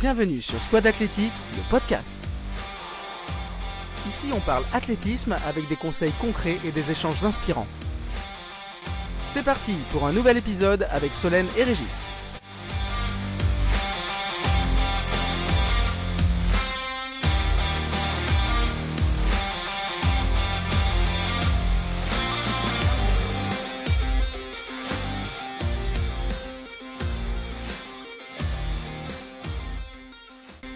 Bienvenue sur Squad Athlétique, le podcast. Ici, on parle athlétisme avec des conseils concrets et des échanges inspirants. C'est parti pour un nouvel épisode avec Solène et Régis.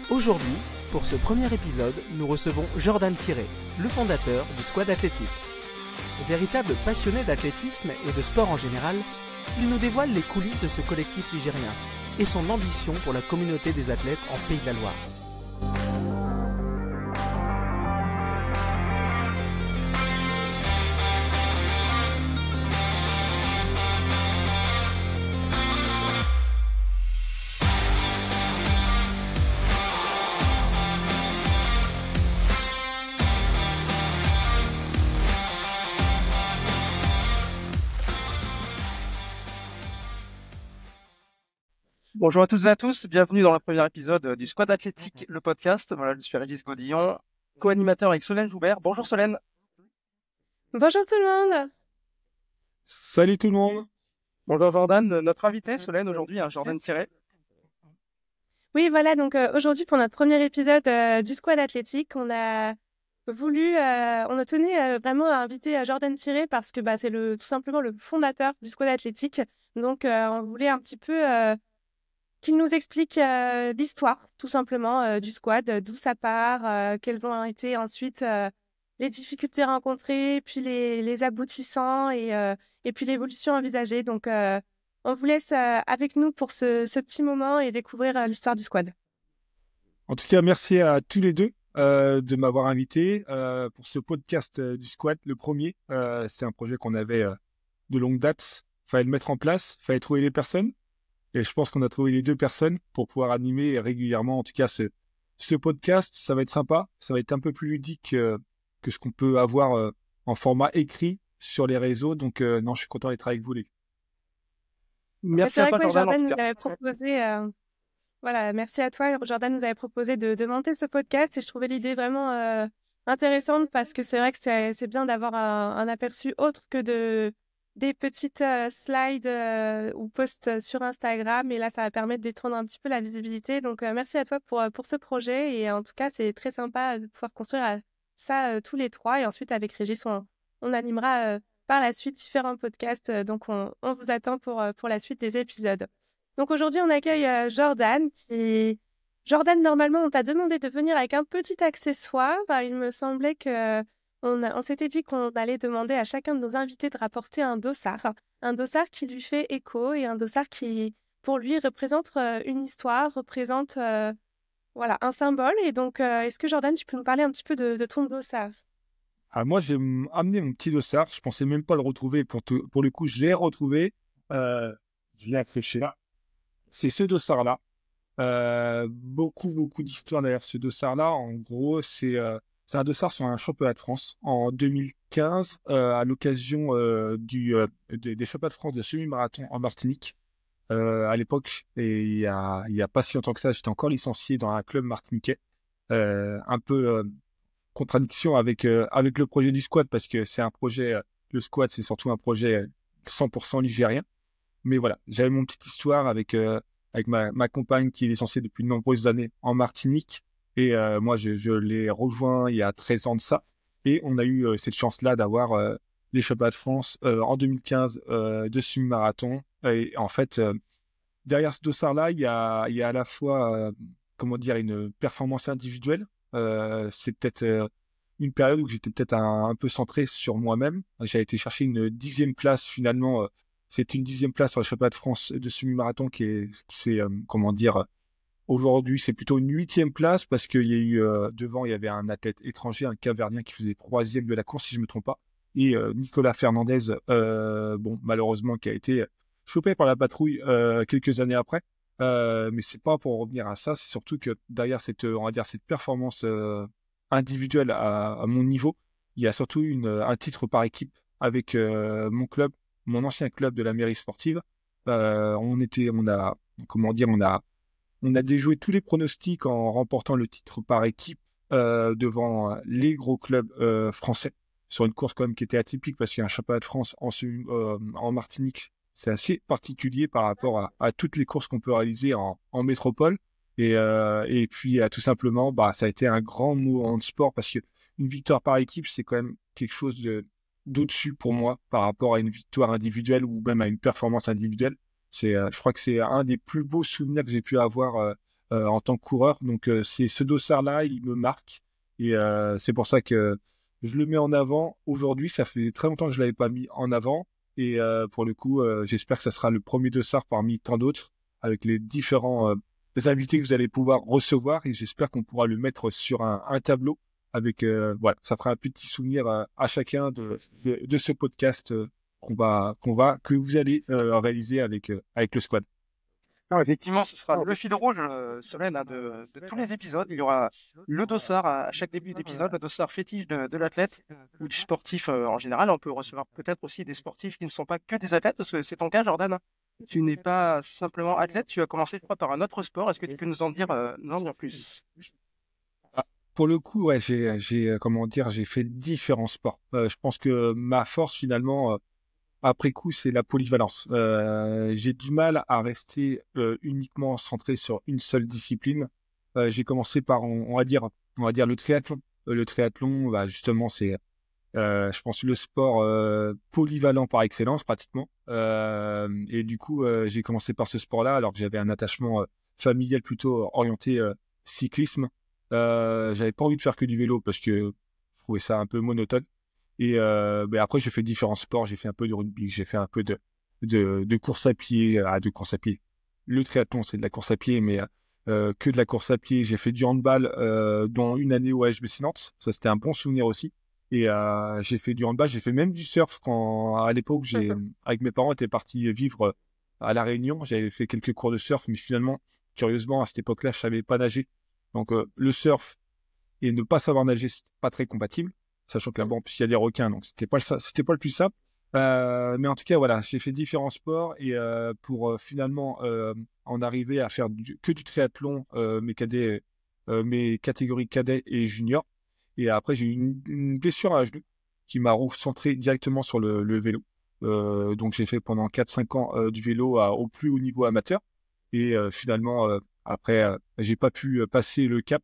Aujourd'hui, pour ce premier épisode, nous recevons Jordan Thiré, le fondateur du Squad Athlétique. Véritable passionné d'athlétisme et de sport en général, il nous dévoile les coulisses de ce collectif ligérien et son ambition pour la communauté des athlètes en Pays de la Loire. Bonjour à toutes et à tous, bienvenue dans le premier épisode du Squad Athlétique, le podcast. Voilà, je suis Régis Godillon, co-animateur avec Solène Joubert. Bonjour Solène. Bonjour tout le monde. Salut tout le monde. Bonjour Jordan, notre invité Solène aujourd'hui, Jordan Thiré. Oui, voilà, donc aujourd'hui pour notre premier épisode du Squad Athlétique, on a tenu vraiment à inviter Jordan Thiré parce que c'est tout simplement le fondateur du Squad Athlétique. Donc on voulait un petit peu qu'il nous explique l'histoire, tout simplement, du squad, d'où ça part, quelles ont été ensuite les difficultés rencontrées, puis les aboutissants et puis l'évolution envisagée. Donc, on vous laisse avec nous pour ce petit moment et découvrir l'histoire du squad. En tout cas, merci à tous les deux de m'avoir invité pour ce podcast du squad, le premier. C'est un projet qu'on avait de longue date. Fallait le mettre en place, fallait trouver les personnes. Et je pense qu'on a trouvé les deux personnes pour pouvoir animer régulièrement, en tout cas, ce podcast. Ça va être sympa. Ça va être un peu plus ludique que ce qu'on peut avoir en format écrit sur les réseaux. Donc, non, je suis content d'être avec vous, les gars. Merci à toi, Jordan. Nous avait proposé, merci à toi, Jordan nous avait proposé de monter ce podcast et je trouvais l'idée vraiment intéressante parce que c'est vrai que c'est bien d'avoir un aperçu autre que des petites slides ou posts sur Instagram. Et là, ça va permettre d'étendre un petit peu la visibilité. Donc, merci à toi pour ce projet. Et en tout cas, c'est très sympa de pouvoir construire ça tous les trois. Et ensuite, avec Régis, on animera par la suite différents podcasts. Donc, on vous attend pour la suite des épisodes. Donc, aujourd'hui, on accueille Jordan. Jordan, normalement, on t'a demandé de venir avec un petit accessoire. Il me semblait que on s'était dit qu'on allait demander à chacun de nos invités de rapporter un dossard qui lui fait écho et un dossard qui, pour lui, représente une histoire, représente un symbole. Et donc, est-ce que Jordan, tu peux nous parler un petit peu de ton dossard? Moi, j'ai amené mon petit dossard. Je pensais même pas le retrouver. Pour le coup, je l'ai retrouvé. Je l'ai affiché là. C'est ce dossard-là. Beaucoup d'histoires derrière ce dossard-là. En gros, c'est un dossard sur un championnat de France en 2015 à l'occasion des championnats de France de semi-marathon en Martinique. À l'époque, et il y a pas si longtemps que ça, j'étais encore licencié dans un club martiniquais. Un peu contradiction avec le projet du squad parce que c'est un projet, le squad c'est surtout un projet 100% ligérien. Mais voilà, j'avais mon petite histoire avec ma compagne qui est licenciée depuis de nombreuses années en Martinique. Et moi, je l'ai rejoint il y a 13 ans de ça. Et on a eu cette chance-là d'avoir les championnats de France en 2015 de semi-marathon. Et en fait, derrière ce dossard-là, il y a à la fois, une performance individuelle. C'est peut-être une période où j'étais peut-être un peu centré sur moi-même. J'ai été chercher une 10e place finalement. C'est une 10e place sur le championnat de France de semi-marathon aujourd'hui, c'est plutôt une 8e place parce qu'il y a eu devant, il y avait un athlète étranger, un Cavernien qui faisait 3e de la course, si je ne me trompe pas. Et Nicolas Fernandez, malheureusement, qui a été chopé par la patrouille quelques années après. Mais c'est pas pour revenir à ça, c'est surtout que derrière cette performance individuelle à mon niveau, il y a surtout un titre par équipe avec mon club, mon ancien club de la mairie sportive. On a On a déjoué tous les pronostics en remportant le titre par équipe devant les gros clubs français sur une course quand même qui était atypique parce qu'il y a un championnat de France en Martinique. C'est assez particulier par rapport à toutes les courses qu'on peut réaliser en métropole. Et puis tout simplement, ça a été un grand mot en sport parce que une victoire par équipe, c'est quand même quelque chose d'au-dessus pour moi par rapport à une victoire individuelle ou même à une performance individuelle. Je crois que c'est un des plus beaux souvenirs que j'ai pu avoir en tant que coureur. Donc c'est ce dossard-là, il me marque et c'est pour ça que je le mets en avant aujourd'hui. Ça fait très longtemps que je l'avais pas mis en avant et pour le coup, j'espère que ça sera le premier dossard parmi tant d'autres avec les différents invités que vous allez pouvoir recevoir et j'espère qu'on pourra le mettre sur un tableau avec voilà, ça fera un petit souvenir à chacun de ce podcast que vous allez réaliser avec le squad. Non, effectivement, ce sera le fil rouge, Solène, de tous les épisodes. Il y aura le dossard à chaque début d'épisode, le dossard fétiche de l'athlète ou du sportif en général. On peut recevoir peut-être aussi des sportifs qui ne sont pas que des athlètes, parce que c'est ton cas, Jordan. Tu n'es pas simplement athlète, tu as commencé, je crois, par un autre sport. Est-ce que tu peux nous en dire plus? Pour le coup, ouais, j'ai fait différents sports. Je pense que ma force finalement, après coup, c'est la polyvalence. J'ai du mal à rester uniquement centré sur une seule discipline. J'ai commencé par, on va dire le triathlon. Le triathlon, justement, c'est, je pense, le sport polyvalent par excellence, pratiquement. Et du coup, j'ai commencé par ce sport-là, alors que j'avais un attachement familial plutôt orienté cyclisme. J'avais pas envie de faire que du vélo parce que je trouvais ça un peu monotone. Et après, j'ai fait différents sports. J'ai fait un peu de rugby, j'ai fait un peu de course à pied, de course à pied. Le triathlon, c'est de la course à pied, mais que de la course à pied. J'ai fait du handball, dont une année au HBC Nantes. Ça, c'était un bon souvenir aussi. Et j'ai fait du handball, j'ai fait même du surf quand, à l'époque, avec mes parents, étaient partis vivre à La Réunion. J'avais fait quelques cours de surf, mais finalement, curieusement, à cette époque-là, je savais pas nager. Donc, le surf et ne pas savoir nager, c'est pas très compatible. Sachant que là, bon, puisqu'il y a des requins, donc c'était pas le plus simple. Mais en tout cas, voilà, j'ai fait différents sports et pour finalement en arriver à faire que du triathlon, mes catégories cadets et juniors. Et après, j'ai eu une blessure à la genou qui m'a recentré directement sur le vélo. Donc, j'ai fait pendant 4-5 ans du vélo au plus haut niveau amateur. Et finalement, après, j'ai pas pu passer le cap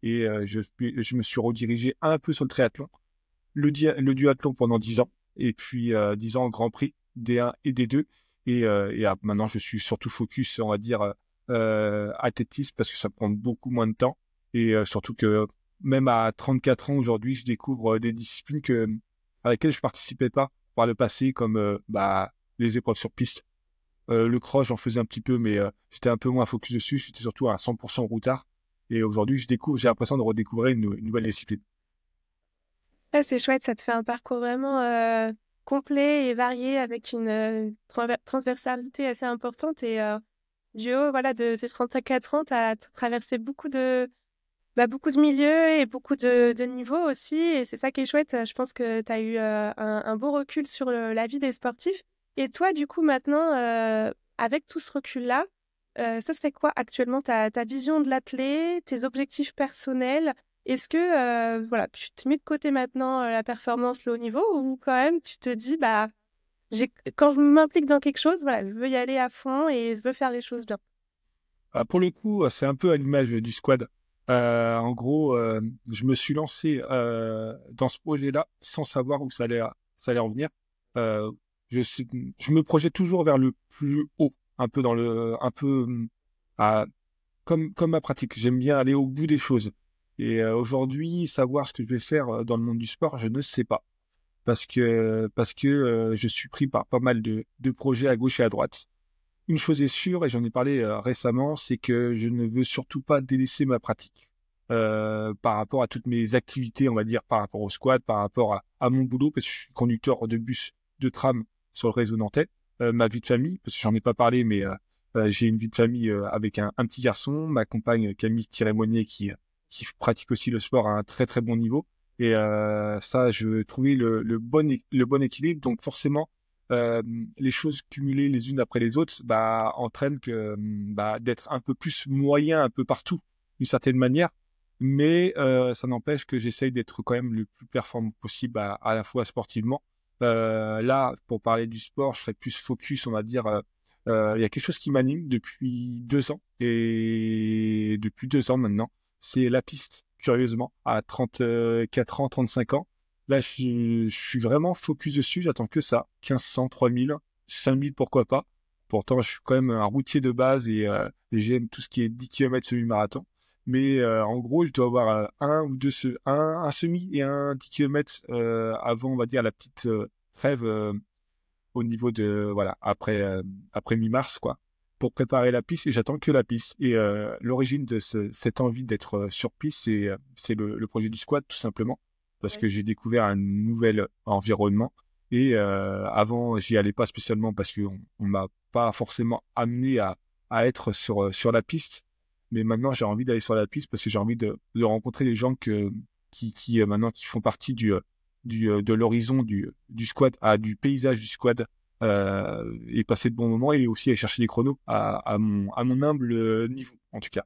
et je me suis redirigé un peu sur le triathlon. Le duathlon pendant 10 ans, et puis 10 ans en Grand Prix, D1 et D2. Et maintenant, je suis surtout focus, on va dire, athlétisme, parce que ça prend beaucoup moins de temps. Et surtout que même à 34 ans aujourd'hui, je découvre des disciplines à lesquelles je participais pas par le passé, comme les épreuves sur piste. Le cross, j'en faisais un petit peu, mais j'étais un peu moins focus dessus. J'étais surtout à 100% routard. Et aujourd'hui, j'ai l'impression de redécouvrir une nouvelle discipline. Ouais, c'est chouette, ça te fait un parcours vraiment complet et varié avec une transversalité assez importante. Et du haut de tes 34 ans, tu as traversé beaucoup de milieux et beaucoup de niveaux aussi. Et c'est ça qui est chouette. Je pense que tu as eu un beau recul sur la vie des sportifs. Et toi, du coup, maintenant, avec tout ce recul-là, ça serait quoi actuellement ta vision de l'athlète, tes objectifs personnels? Est-ce que tu te mets de côté maintenant la performance, le haut niveau, ou quand même tu te dis quand je m'implique dans quelque chose, je veux y aller à fond et je veux faire les choses bien? Pour le coup, c'est un peu à l'image du squad. En gros, je me suis lancé dans ce projet-là sans savoir où ça allait en venir. Je me projette toujours vers le plus haut, un peu comme ma pratique. J'aime bien aller au bout des choses. Et aujourd'hui, savoir ce que je vais faire dans le monde du sport, je ne sais pas. Parce que je suis pris par pas mal de projets à gauche et à droite. Une chose est sûre, et j'en ai parlé récemment, c'est que je ne veux surtout pas délaisser ma pratique par rapport à toutes mes activités, on va dire, par rapport au squad, par rapport à mon boulot, parce que je suis conducteur de bus, de tram sur le réseau nantais. Ma vie de famille, parce que j'en ai pas parlé, mais j'ai une vie de famille avec un petit garçon, ma compagne Camille Thiré-Monnier qui pratique aussi le sport à un très très bon niveau. Et ça, je veux trouver le bon équilibre. Donc forcément, les choses cumulées les unes après les autres, entraînent que d'être un peu plus moyen un peu partout, d'une certaine manière. Mais ça n'empêche que j'essaye d'être quand même le plus performant possible à la fois sportivement. Là, pour parler du sport, je serais plus focus, on va dire. Il y a quelque chose qui m'anime depuis 2 ans, et depuis 2 ans maintenant, c'est la piste. Curieusement, à 34 ans, 35 ans, là, je suis vraiment focus dessus. J'attends que ça. 1500, 3000, 5000, pourquoi pas. Pourtant, je suis quand même un routier de base et j'aime tout ce qui est 10 km semi-marathon. Mais en gros, je dois avoir un semi et un 10 km avant, on va dire, la petite trêve au niveau de, voilà, après mi-mars, quoi, pour préparer la piste. Et j'attends que la piste. Et l'origine de cette envie d'être sur piste, c'est le projet du squat, tout simplement. Parce que j'ai découvert un nouvel environnement. Et avant, j'y allais pas spécialement parce qu'on m'a pas forcément amené à être sur la piste. Mais maintenant, j'ai envie d'aller sur la piste parce que j'ai envie de rencontrer des gens qui maintenant qui font partie de l'horizon du squad, du paysage du squad, et passer de bons moments et aussi aller chercher des chronos à mon humble niveau, en tout cas.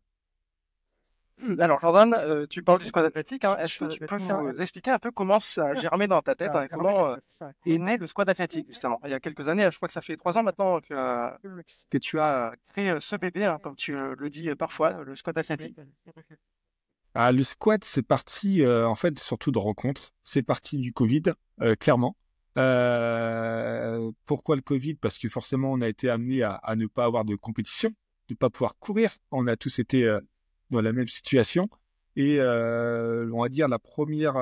Alors Jordan, tu parles du squat athlétique, hein. Est-ce que tu peux nous expliquer un peu comment ça a germé dans ta tête, hein, comment est né le squat athlétique, justement? Il y a quelques années, je crois que ça fait 3 ans maintenant que tu as créé ce bébé, hein, comme tu le dis parfois, le squat athlétique. Le squat, c'est parti en fait surtout de rencontres. C'est parti du Covid, clairement. Pourquoi le Covid? Parce que forcément, on a été amené à ne pas avoir de compétition, de ne pas pouvoir courir. On a tous été dans la même situation. Et on va dire la première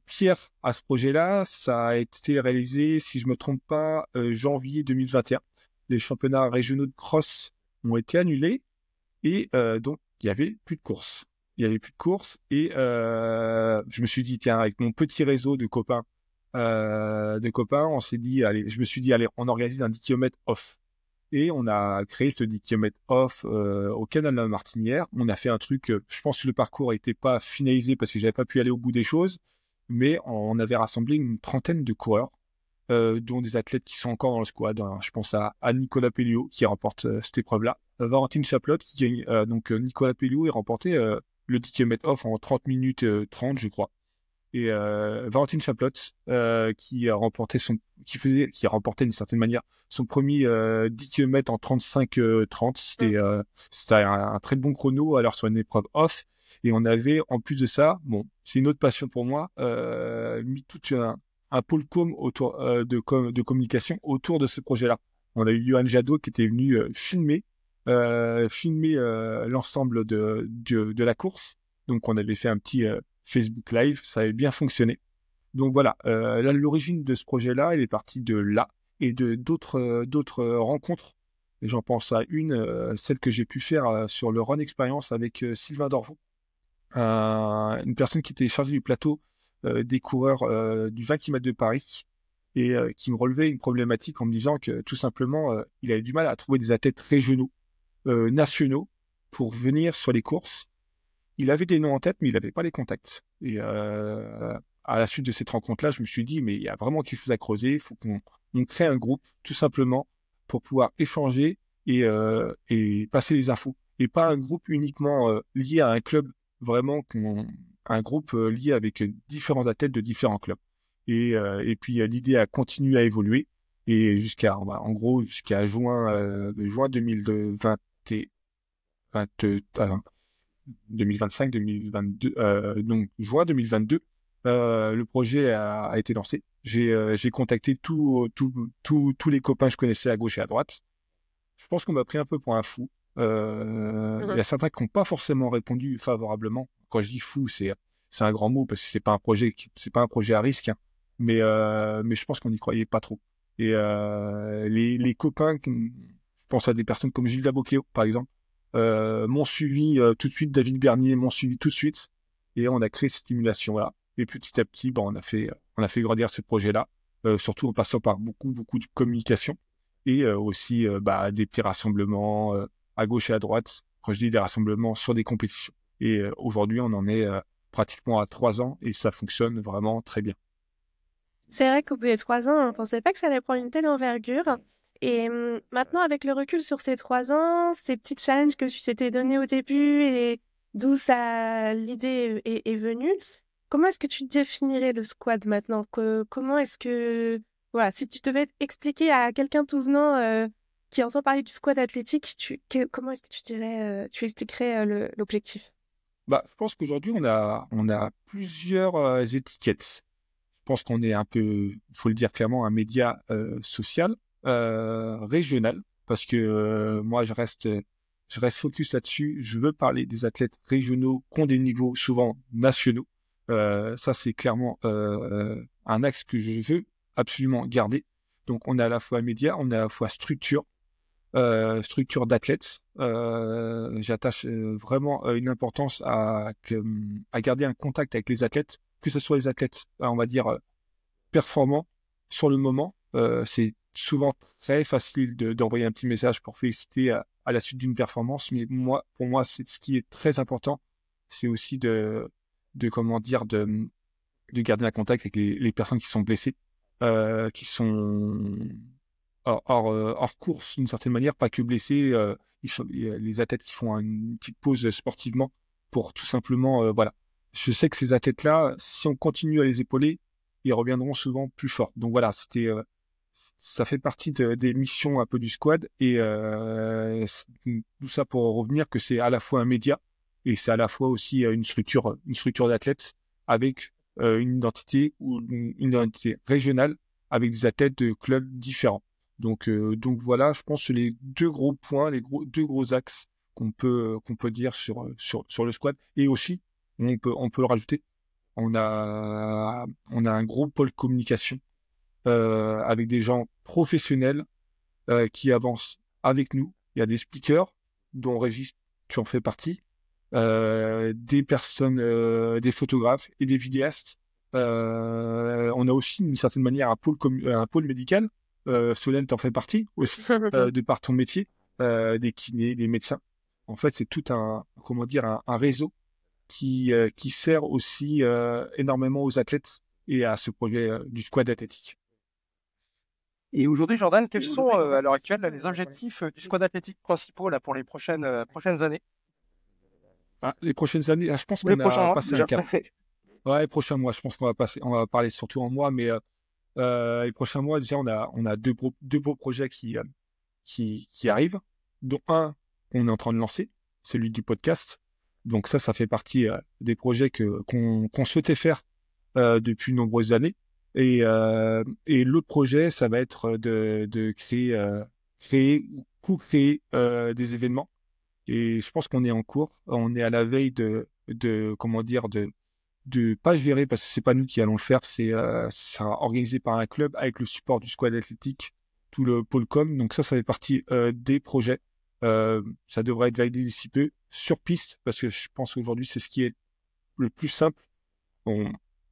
pierre à ce projet-là, ça a été réalisé, si je me trompe pas, janvier 2021. Les championnats régionaux de cross ont été annulés et donc il y avait plus de courses. Il y avait plus de courses et je me suis dit tiens, avec mon petit réseau de copains, on s'est dit allez, on organise un 10 km off. Et on a créé ce 10 km off au canal de la Martinière. On a fait un truc, je pense que le parcours n'était pas finalisé parce que j'avais pas pu aller au bout des choses, mais on avait rassemblé une trentaine de coureurs, dont des athlètes qui sont encore dans le squad. Hein. Je pense à Nicolas Pelliot qui remporte cette épreuve-là, Valentine Chaplotte qui gagne, donc Nicolas Pelliot est remporté le 10 km off en 30 minutes 30, je crois. Et Valentine Chaplotte qui a remporté d'une certaine manière son premier 10 km en 35-30. C'était un très bon chrono alors sur une épreuve off. Et on avait en plus de ça, bon, c'est une autre passion pour moi, mis tout un pôle autour de communication autour de ce projet-là. On a eu Johan Jadot qui était venu filmer l'ensemble de la course. Donc on avait fait un petit Facebook Live, ça avait bien fonctionné. Donc voilà, là, l'origine de ce projet-là, elle est partie de là et de d'autres rencontres. Et j'en pense à celle que j'ai pu faire sur le Run Experience avec Sylvain Dorvaux, une personne qui était chargée du plateau des coureurs du 20 km de Paris et qui me relevait une problématique en me disant que tout simplement, il avait du mal à trouver des athlètes régionaux, nationaux, pour venir sur les courses. Il avait des noms en tête, mais il n'avait pas les contacts. Et à la suite de cette rencontre-là, je me suis dit, mais il y a vraiment quelque chose à creuser. Il faut qu'on crée un groupe, tout simplement, pour pouvoir échanger et passer les infos. Et pas un groupe uniquement lié à un club, vraiment un groupe lié avec différents athlètes de différents clubs. Et puis l'idée a continué à évoluer. Et jusqu'à juin 2025, 2022, donc juin 2022, le projet a été lancé. J'ai contacté tous les copains que je connaissais à gauche et à droite. Je pense qu'on m'a pris un peu pour un fou. Il y a certains qui n'ont pas forcément répondu favorablement. Quand je dis fou, c'est un grand mot parce que c'est pas un projet à risque, hein. Mais je pense qu'on n'y croyait pas trop. Et les copains, je pense à des personnes comme Gilles Dabocchio, par exemple, m'ont suivi tout de suite. David Bernier m'ont suivi tout de suite et on a créé cette simulation-là. Et petit à petit, on a fait grandir ce projet-là, surtout en passant par beaucoup de communication et aussi des petits rassemblements à gauche et à droite. Quand je dis des rassemblements sur des compétitions. Et aujourd'hui, on en est pratiquement à 3 ans et ça fonctionne vraiment très bien. C'est vrai qu'au bout des 3 ans, on ne pensait pas que ça allait prendre une telle envergure. Et maintenant, avec le recul sur ces 3 ans, ces petits challenges que tu t'étais donnés au début et d'où l'idée est venue, comment est-ce que tu définirais le squad maintenant? Comment est-ce que, voilà, si tu devais expliquer à quelqu'un tout venant qui entend parler du squad athlétique, comment est-ce que tu expliquerais l'objectif? Bah, je pense qu'aujourd'hui, on a plusieurs étiquettes. Je pense qu'on est un peu, il faut le dire clairement, un média social, régional, parce que moi, je reste focus là-dessus. Je veux parler des athlètes régionaux qui ont des niveaux souvent nationaux. Ça, c'est clairement un axe que je veux absolument garder. Donc, on a à la fois média, on a à la fois structure d'athlètes. J'attache vraiment une importance à garder un contact avec les athlètes, que ce soit les athlètes, on va dire, performants sur le moment. C'est souvent très facile d'envoyer un petit message pour féliciter à la suite d'une performance, mais pour moi, c'est ce qui est très important, c'est aussi comment dire, de garder un contact avec les personnes qui sont blessées, qui sont hors course d'une certaine manière, pas que blessés. Les athlètes qui font une petite pause sportivement pour tout simplement, voilà. Je sais que ces athlètes-là, si on continue à les épauler, ils reviendront souvent plus forts. Donc voilà, ça fait partie des missions un peu du squad et tout ça pour revenir que c'est à la fois un média et c'est à la fois aussi une structure d'athlètes avec une identité ou une identité régionale avec des athlètes de clubs différents. Donc voilà, je pense que c'est les deux gros points, deux gros axes qu'on peut dire sur le squad. Et aussi, on peut le rajouter, on a un gros pôle communication avec des gens professionnels qui avancent avec nous. Il y a des speakers dont Régis, tu en fais partie, des personnes, des photographes et des vidéastes. On a aussi d'une certaine manière un pôle médical. Solène t'en fait partie aussi, de par ton métier, des kinés, des médecins. En fait, c'est tout un réseau qui sert aussi énormément aux athlètes et à ce projet du squad athlétique. Et aujourd'hui, Jordan, quels sont à l'heure actuelle les objectifs du squad athlétique principaux là, pour les prochaines années? Les prochaines années, je pense Les qu'on prochains a mois, passé déjà. un cap. Ouais, les prochains mois, je pense qu'on va parler surtout en mois, mais les prochains mois, déjà, on a deux beaux projets qui arrivent, dont un qu'on est en train de lancer, celui du podcast. Donc ça fait partie des projets qu'on souhaitait faire depuis de nombreuses années. Et l'autre projet, ça va être de créer ou co-créer des événements. Et je pense qu'on est en cours, on est à la veille de pas gérer parce que c'est pas nous qui allons le faire, c'est sera organisé par un club avec le support du squad athlétique, tout le pôle com. Donc ça fait partie des projets. Ça devrait être validé d'ici peu sur piste parce que je pense qu'aujourd'hui c'est ce qui est le plus simple.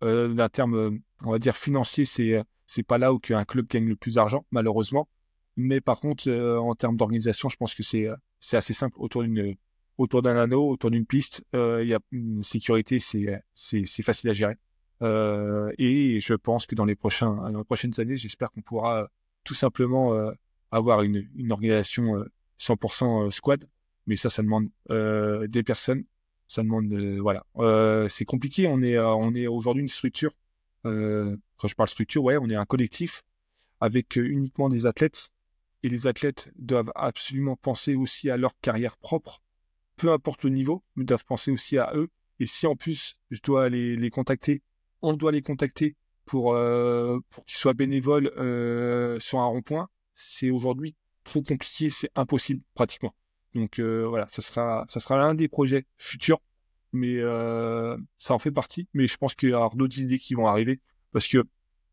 D'un terme, on va dire financier, c'est pas là où un club gagne le plus d'argent malheureusement. Mais par contre, en termes d'organisation, je pense que c'est assez simple autour d'un anneau, autour d'une piste. Il y a une sécurité, c'est facile à gérer. Et je pense que dans les prochaines années, j'espère qu'on pourra tout simplement avoir une organisation 100% squad. Mais ça demande des personnes. Ça demande, voilà. C'est compliqué. On est aujourd'hui une structure. Quand je parle structure, ouais, on est un collectif avec uniquement des athlètes. Et les athlètes doivent absolument penser aussi à leur carrière propre, peu importe le niveau, mais doivent penser aussi à eux. Et si en plus, je dois les contacter, on doit les contacter pour qu'ils soient bénévoles sur un rond-point, c'est aujourd'hui trop compliqué, c'est impossible pratiquement. Donc voilà, ça sera l'un des projets futurs, mais ça en fait partie. Mais je pense qu'il y aura d'autres idées qui vont arriver, parce que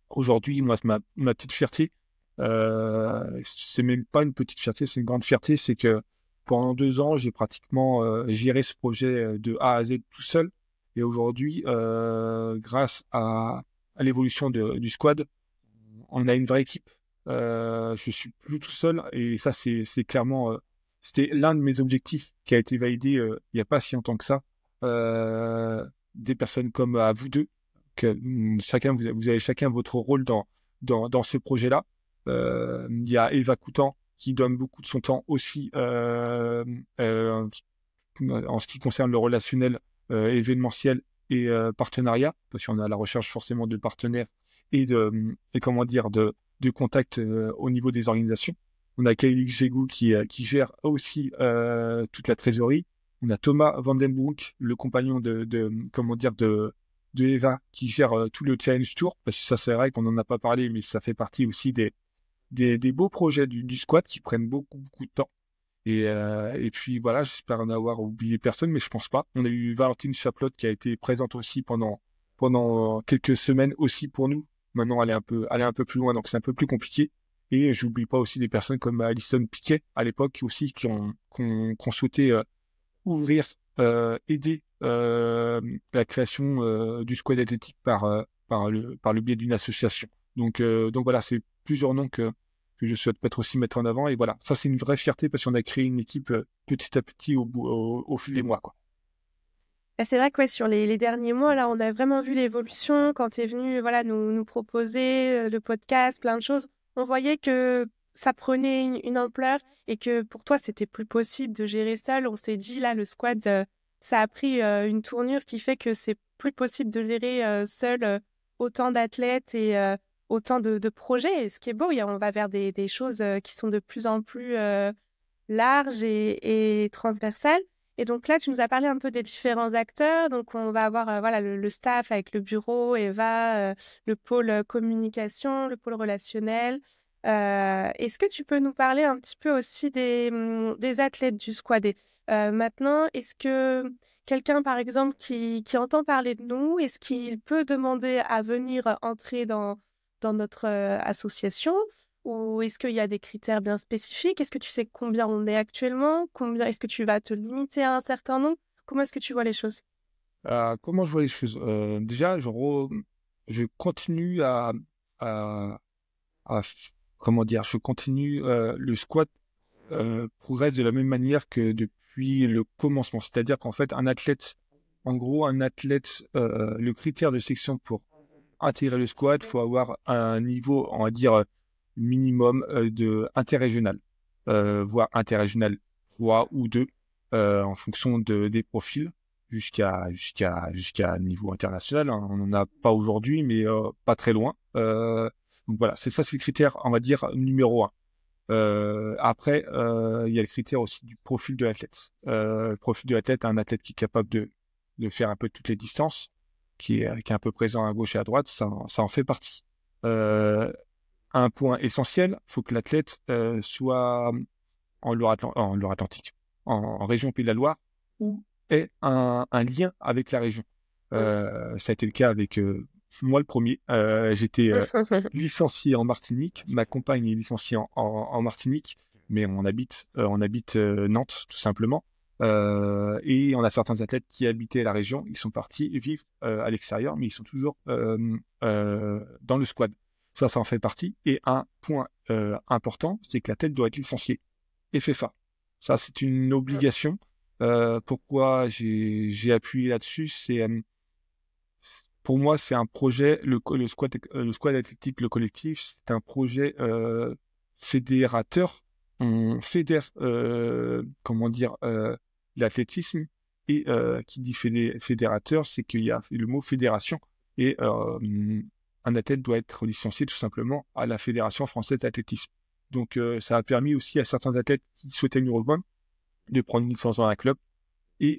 aujourd'hui, moi, ma petite fierté, c'est même pas une petite fierté, c'est une grande fierté, c'est que pendant 2 ans, j'ai pratiquement géré ce projet de A à Z tout seul. Et aujourd'hui, grâce à l'évolution du squad, on a une vraie équipe. Je suis plus tout seul et ça, c'est clairement, c'était l'un de mes objectifs qui a été validé il n'y a pas si longtemps que ça. Des personnes comme à vous deux, chacun, vous avez chacun votre rôle dans ce projet-là. Il y a Eva Coutan qui donne beaucoup de son temps aussi en ce qui concerne le relationnel événementiel et partenariat, parce qu'on est à la recherche forcément de partenaires et de contacts au niveau des organisations. On a Kylie Gégou qui gère aussi toute la trésorerie. On a Thomas Vandenbroek, le compagnon de Eva, qui gère tout le Challenge Tour, parce que ça c'est vrai qu'on n'en a pas parlé, mais ça fait partie aussi des beaux projets du squat qui prennent beaucoup de temps. Et puis voilà, j'espère n'avoir oublié personne, mais je pense pas. On a eu Valentine Chaplotte qui a été présente aussi pendant quelques semaines aussi pour nous. Maintenant, elle est un peu plus loin, donc c'est un peu plus compliqué. Et j'oublie pas aussi des personnes comme Alison Piquet à l'époque aussi qui ont souhaité ouvrir, aider la création du squad athlétique par le biais d'une association. Donc voilà, c'est plusieurs noms que je souhaite peut-être aussi mettre en avant. Et voilà, ça c'est une vraie fierté parce qu'on a créé une équipe petit à petit au fil des mois, quoi. C'est vrai que sur les derniers mois, là, on a vraiment vu l'évolution quand tu es venu nous proposer le podcast, plein de choses. On voyait que ça prenait une ampleur et que pour toi, c'était plus possible de gérer seul. On s'est dit, là, le squad, ça a pris une tournure qui fait que c'est plus possible de gérer seul autant d'athlètes et autant de projets. Et ce qui est beau, on va vers des choses qui sont de plus en plus larges et transversales. Et donc là, tu nous as parlé un peu des différents acteurs. Donc, on va avoir le staff avec le bureau, Eva, le pôle communication, le pôle relationnel. Est-ce que tu peux nous parler un petit peu aussi des athlètes du squad? Maintenant, est-ce que quelqu'un, par exemple, qui entend parler de nous, est-ce qu'il peut demander à venir entrer dans notre association? Ou est-ce qu'il y a des critères bien spécifiques? Est-ce que tu sais combien on est actuellement? Est-ce que tu vas te limiter à un certain nombre? Comment est-ce que tu vois les choses? Comment je vois les choses? Déjà, je continue je continue le squat progresse de la même manière que depuis le commencement. C'est-à-dire qu'en fait, un athlète, le critère de sélection pour intégrer le squat, il faut avoir un niveau, on va dire, minimum de interrégional, voire interrégional 3 ou 2, en fonction des profils, jusqu'à niveau international. Hein. On n'en a pas aujourd'hui, mais pas très loin. Donc voilà, c'est le critère, on va dire, numéro 1. Après, il y a le critère aussi du profil de l'athlète. Le profil de l'athlète, un athlète qui est capable de faire un peu toutes les distances, qui est un peu présent à gauche et à droite, ça en fait partie. Un point essentiel, il faut que l'athlète soit en Loire-Atlantique, en région Pays de la Loire, ou ait un lien avec la région. Ça a été le cas avec moi le premier. J'étais licencié en Martinique, ma compagne est licenciée en Martinique, mais on habite Nantes tout simplement. Et on a certains athlètes qui habitaient la région, ils sont partis vivre à l'extérieur, mais ils sont toujours dans le squad. Ça en fait partie. Et un point important, c'est que l'athlète doit être licencié FFA. Ça, c'est une obligation. Pourquoi j'ai appuyé là-dessus, pour moi, c'est un projet, le squad athlétique, le collectif, c'est un projet fédérateur. On fédère, l'athlétisme, et qui dit fédérateur, c'est qu'il y a le mot fédération, et un athlète doit être licencié tout simplement à la Fédération française d'athlétisme. Donc ça a permis aussi à certains athlètes qui souhaitaient nous rejoindre de prendre une licence dans un club et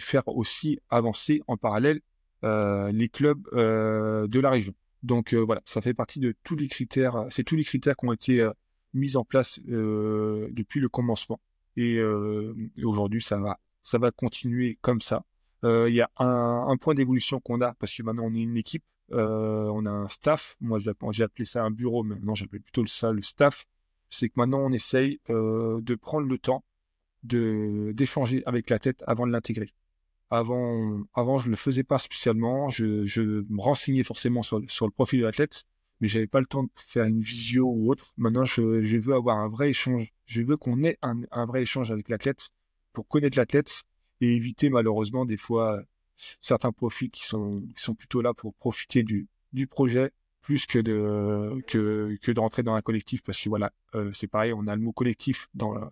faire aussi avancer en parallèle les clubs de la région. Donc voilà, ça fait partie de tous les critères, c'est tous les critères qui ont été mis en place depuis le commencement. Et aujourd'hui, ça va continuer comme ça. Il y a un point d'évolution qu'on a, parce que maintenant on est une équipe, on a un staff. Moi, j'ai appelé ça un bureau, mais maintenant j'appelle plutôt ça le staff. C'est que maintenant on essaye de prendre le temps d'échanger avec l'athlète avant de l'intégrer. Avant, je le faisais pas spécialement. Je me renseignais forcément sur le profil de l'athlète, mais j'avais pas le temps de faire une visio ou autre. Maintenant, je veux avoir un vrai échange. Je veux qu'on ait un vrai échange avec l'athlète pour connaître l'athlète et éviter malheureusement des fois certains profils qui sont plutôt là pour profiter du projet plus que de rentrer dans un collectif, parce que voilà, c'est pareil, on a le mot collectif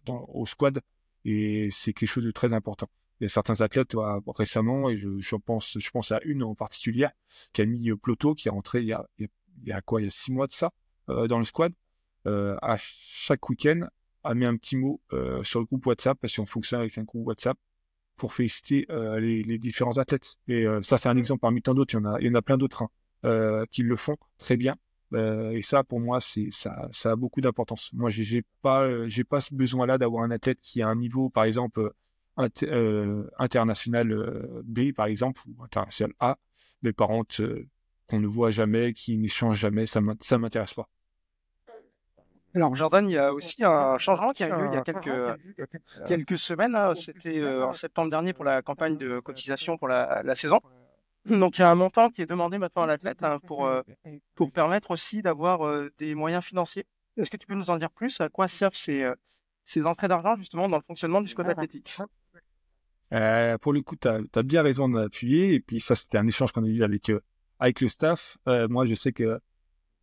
au squad et c'est quelque chose de très important. Il y a certains athlètes récemment, et je pense à une en particulier, Camille Ploto, qui est rentrée il y a 6 mois de ça dans le squad. À chaque week-end, a mis un petit mot sur le groupe WhatsApp, parce qu'on fonctionne avec un groupe WhatsApp, pour féliciter les différents athlètes. Et ça, c'est un exemple parmi tant d'autres. Il y en a plein d'autres qui le font très bien. Et ça, pour moi, ça a beaucoup d'importance. Moi, j'ai pas ce besoin-là d'avoir un athlète qui a un niveau, par exemple, international B, par exemple, ou international A, mais par contre, qu'on ne voit jamais, qui n'échange jamais, ça m'intéresse pas. Alors, Jordan, il y a aussi un changement qui a eu lieu il y a quelques semaines. Là. C'était en septembre dernier pour la campagne de cotisation pour la saison. Donc, il y a un montant qui est demandé maintenant à l'athlète pour permettre aussi d'avoir des moyens financiers. Est-ce que tu peux nous en dire plus? À quoi servent ces entrées d'argent, justement, dans le fonctionnement du squad athlétique? Pour le coup, tu as bien raison de m'appuyer. Et puis, ça, c'était un échange qu'on a eu avec le staff. Moi, je sais que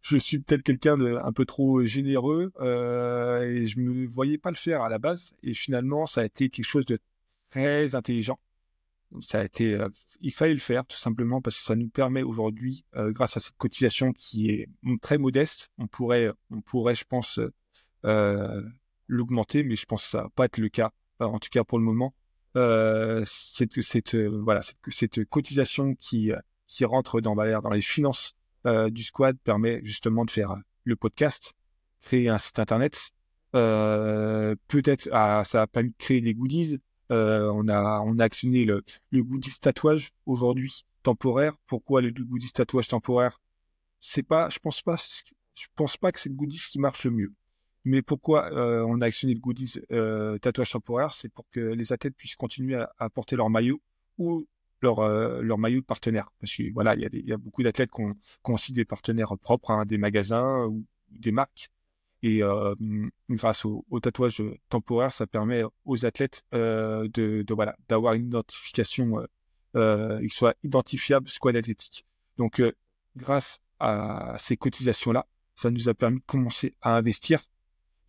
je suis peut-être quelqu'un de un peu trop généreux et je me voyais pas le faire à la base. Et finalement, ça a été quelque chose de très intelligent. Il fallait le faire tout simplement parce que ça nous permet aujourd'hui, grâce à cette cotisation qui est très modeste, on pourrait, je pense, l'augmenter, mais je pense que ça va pas être le cas, en tout cas pour le moment. Cette cotisation qui rentre dans les finances du squad permet justement de faire le podcast, créer un site internet. Peut-être ça a permis de créer des goodies. On a actionné le goodies tatouage aujourd'hui temporaire. Pourquoi le goodies tatouage temporaire? Je pense pas que c'est le goodies qui marche le mieux. Mais pourquoi on a actionné le goodies tatouage temporaire? C'est pour que les athlètes puissent continuer à porter leur maillot ou leur maillot de partenaire. Parce que voilà, il y a beaucoup d'athlètes qui ont aussi des partenaires propres, des magasins ou des marques. Et grâce au tatouage temporaire, ça permet aux athlètes d'avoir une identification, qu'ils soient identifiables squad athlétique. Donc, grâce à ces cotisations-là, ça nous a permis de commencer à investir.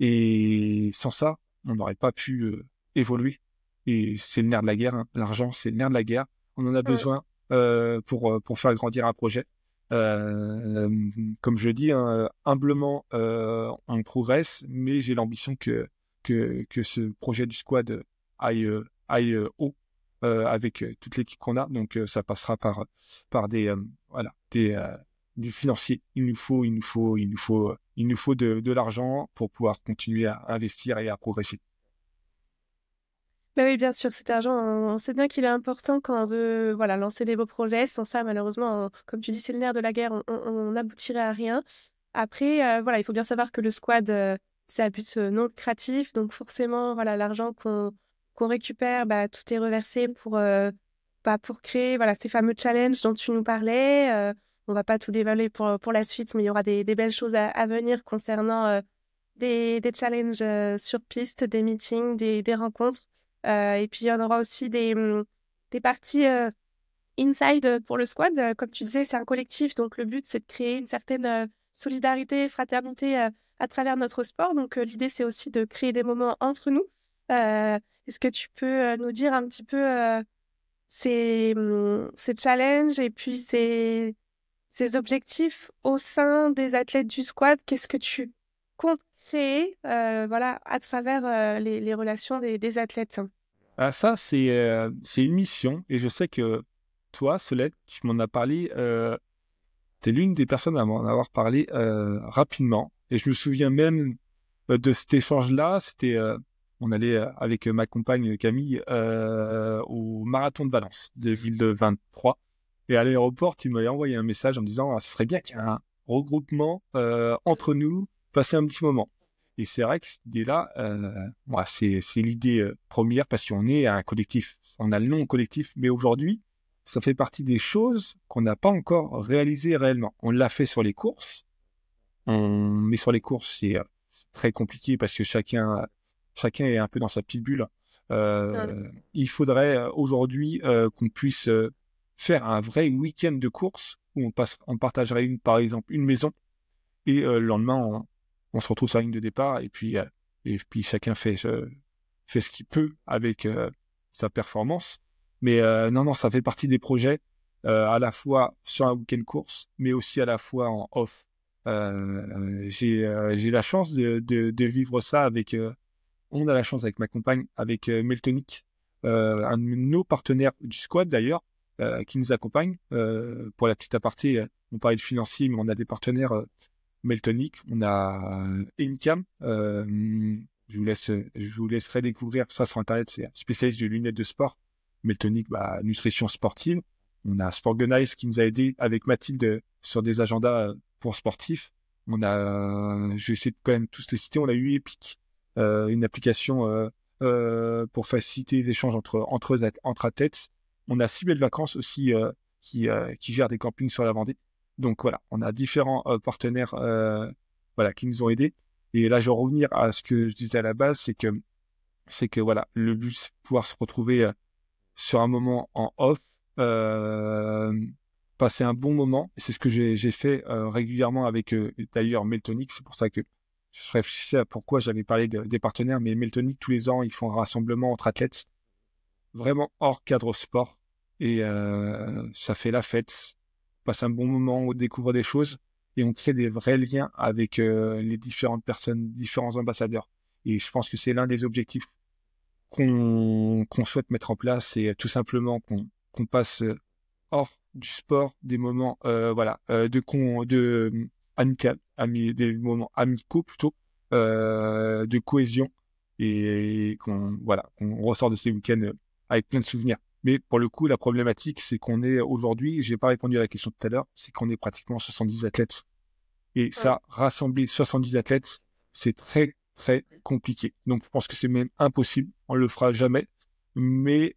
Et sans ça, on n'aurait pas pu évoluer. Et c'est le nerf de la guerre. L'argent, c'est le nerf de la guerre. On en a besoin pour faire grandir un projet. Comme je le dis, humblement, on progresse, mais j'ai l'ambition que ce projet du squad aille haut avec toute l'équipe qu'on a. Donc ça passera par du financier. Il nous faut de l'argent pour pouvoir continuer à investir et à progresser. Bah oui, bien sûr, cet argent, on sait bien qu'il est important quand on veut lancer des beaux projets. Sans ça, malheureusement, comme tu dis, c'est le nerf de la guerre, on n'aboutirait à rien. Après, il faut bien savoir que le squad, c'est à but non lucratif. Donc forcément, l'argent qu'on récupère, tout est reversé pour créer ces fameux challenges dont tu nous parlais. On va pas tout dévoiler pour la suite, mais il y aura des belles choses à venir concernant des challenges sur piste, des meetings, des rencontres. Et puis, il y en aura aussi des parties inside pour le squad. Comme tu disais, c'est un collectif. Donc, le but, c'est de créer une certaine solidarité, fraternité à travers notre sport. Donc, l'idée, c'est aussi de créer des moments entre nous. Est-ce que tu peux nous dire un petit peu ces challenges et puis ces objectifs au sein des athlètes du squad? Qu'est-ce que tu comptes créer à travers les relations des athlètes? Ça, c'est une mission. Et je sais que toi, Solène, tu m'en as parlé. Tu es l'une des personnes à m'en avoir parlé rapidement. Et je me souviens même de cet échange-là. On allait avec ma compagne Camille au marathon de Valence, de 2023. Et à l'aéroport, tu m'avais envoyé un message en me disant ce serait bien qu'il y ait un regroupement entre nous, passer un petit moment. Et c'est vrai que cette idée-là, c'est l'idée première parce qu'on est un collectif. On a le nom collectif, mais aujourd'hui, ça fait partie des choses qu'on n'a pas encore réalisées réellement. On l'a fait sur les courses. Mais sur les courses, c'est très compliqué parce que chacun est un peu dans sa petite bulle. Il faudrait aujourd'hui qu'on puisse faire un vrai week-end de course où on partagerait par exemple une maison et le lendemain on se retrouve sur la ligne de départ et puis chacun fait ce qu'il peut avec sa performance. Mais non, ça fait partie des projets à la fois sur un week-end course, mais aussi à la fois en off. J'ai la chance de vivre ça avec. On a la chance avec ma compagne, avec Meltonic, un de nos partenaires du squad d'ailleurs, qui nous accompagne. Pour la petite aparté, on parlait de financier, mais on a des partenaires Meltonic, on a Enicam. Je vous laisserai découvrir ça sur Internet. C'est un spécialiste de lunettes de sport. Meltonic, nutrition sportive. On a Sportganize qui nous a aidé avec Mathilde sur des agendas pour sportifs. On a, je vais essayer de quand même tous les citer. On a eu Epic, une application pour faciliter les échanges entre athlètes. On a Cybelle Vacances aussi qui gère des campings sur la Vendée. Donc voilà, on a différents partenaires qui nous ont aidés. Et là, je vais revenir à ce que je disais à la base, c'est que voilà, le but c'est de pouvoir se retrouver sur un moment en off, passer un bon moment. Et c'est ce que j'ai fait régulièrement avec d'ailleurs Meltonic. C'est pour ça que je réfléchissais à pourquoi j'avais parlé des partenaires. Mais Meltonic, tous les ans, ils font un rassemblement entre athlètes, vraiment hors cadre sport. Et ça fait la fête, on passe un bon moment, on découvre des choses. Et on crée des vrais liens avec les différentes personnes, différents ambassadeurs. Et je pense que c'est l'un des objectifs qu'on souhaite mettre en place, c'est tout simplement qu'on passe hors du sport des moments des moments amicaux plutôt, de cohésion, et qu'on ressort de ces week-ends avec plein de souvenirs. Mais pour le coup, la problématique, c'est qu'on est aujourd'hui, j'ai pas répondu à la question tout à l'heure, c'est qu'on est pratiquement 70 athlètes. Et ça, rassembler 70 athlètes, c'est très, très compliqué. Donc, je pense que c'est même impossible. On le fera jamais. Mais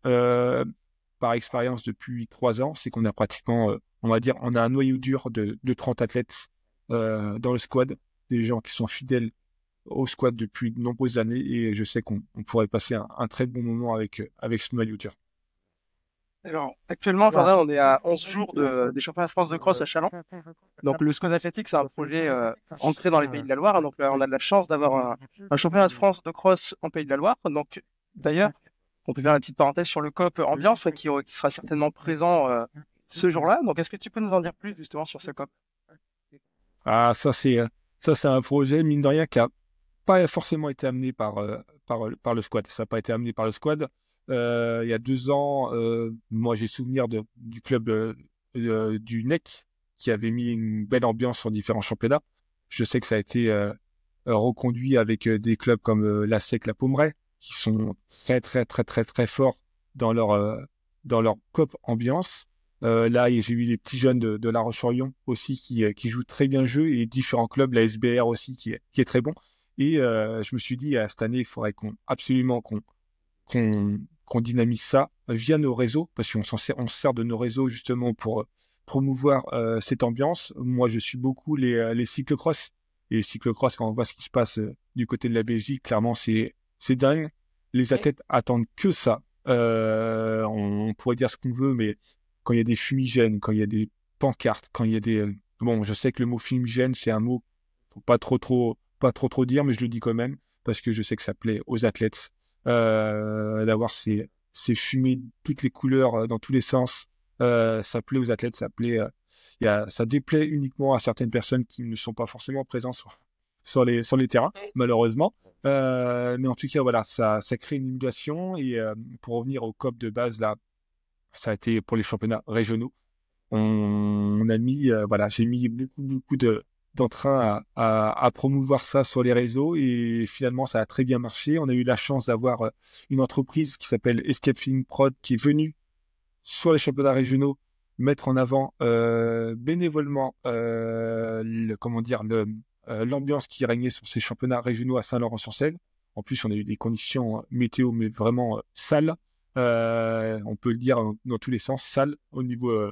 par expérience depuis 3 ans, c'est qu'on a pratiquement, on va dire, on a un noyau dur de 30 athlètes dans le squad, des gens qui sont fidèles au squad depuis de nombreuses années. Et je sais qu'on pourrait passer un très bon moment avec ce noyau dur. Alors, actuellement, Jordan, on est à 11 jours des championnats de France de cross à Châlons. Donc, le squad athlétique, c'est un projet ancré dans les Pays de la Loire. Donc, là, on a de la chance d'avoir un championnat de France de cross en Pays de la Loire. Donc, d'ailleurs, on peut faire une petite parenthèse sur le COP Ambiance qui sera certainement présent ce jour-là. Donc, est-ce que tu peux nous en dire plus justement sur ce COP? Ah, ça c'est un projet, mine de rien, qui a pas forcément été amené par le squad. Ça n'a pas été amené par le squad. Il y a 2 ans, moi j'ai souvenir du club du NEC qui avait mis une belle ambiance sur différents championnats. Je sais que ça a été reconduit avec des clubs comme la SEC, la Pommeraye, qui sont très très très très très forts dans leur COP ambiance. Là, j'ai eu les petits jeunes de La Roche-sur-Yon aussi qui jouent très bien le jeu, et différents clubs, la SBR aussi qui est très bon. Et je me suis dit, cette année, il faudrait absolument qu'on dynamise ça via nos réseaux, parce qu'on se sert de nos réseaux justement pour promouvoir cette ambiance. Moi, je suis beaucoup les cyclocross. Et les cyclocross, quand on voit ce qui se passe du côté de la Belgique, clairement, c'est dingue. Les athlètes attendent que ça. On pourrait dire ce qu'on veut, mais quand il y a des fumigènes, quand il y a des pancartes, quand il y a des... Bon, je sais que le mot fumigène, c'est un mot, faut pas trop dire, mais je le dis quand même, parce que je sais que ça plaît aux athlètes d'avoir ces fumées, toutes les couleurs, dans tous les sens. Ça plaît aux athlètes, ça déplaît uniquement à certaines personnes qui ne sont pas forcément présentes sur les terrains, malheureusement. Mais en tout cas, voilà, ça crée une émulation. Et pour revenir au COP de base, là, ça a été pour les championnats régionaux. On a mis, j'ai mis beaucoup d'entrain à promouvoir ça sur les réseaux, et finalement ça a très bien marché. On a eu la chance d'avoir une entreprise qui s'appelle Escape Film Prod qui est venue sur les championnats régionaux mettre en avant bénévolement l'ambiance qui régnait sur ces championnats régionaux à Saint-Laurent-sur-Seine. En plus, on a eu des conditions météo mais vraiment sales. On peut le dire dans tous les sens, sales au niveau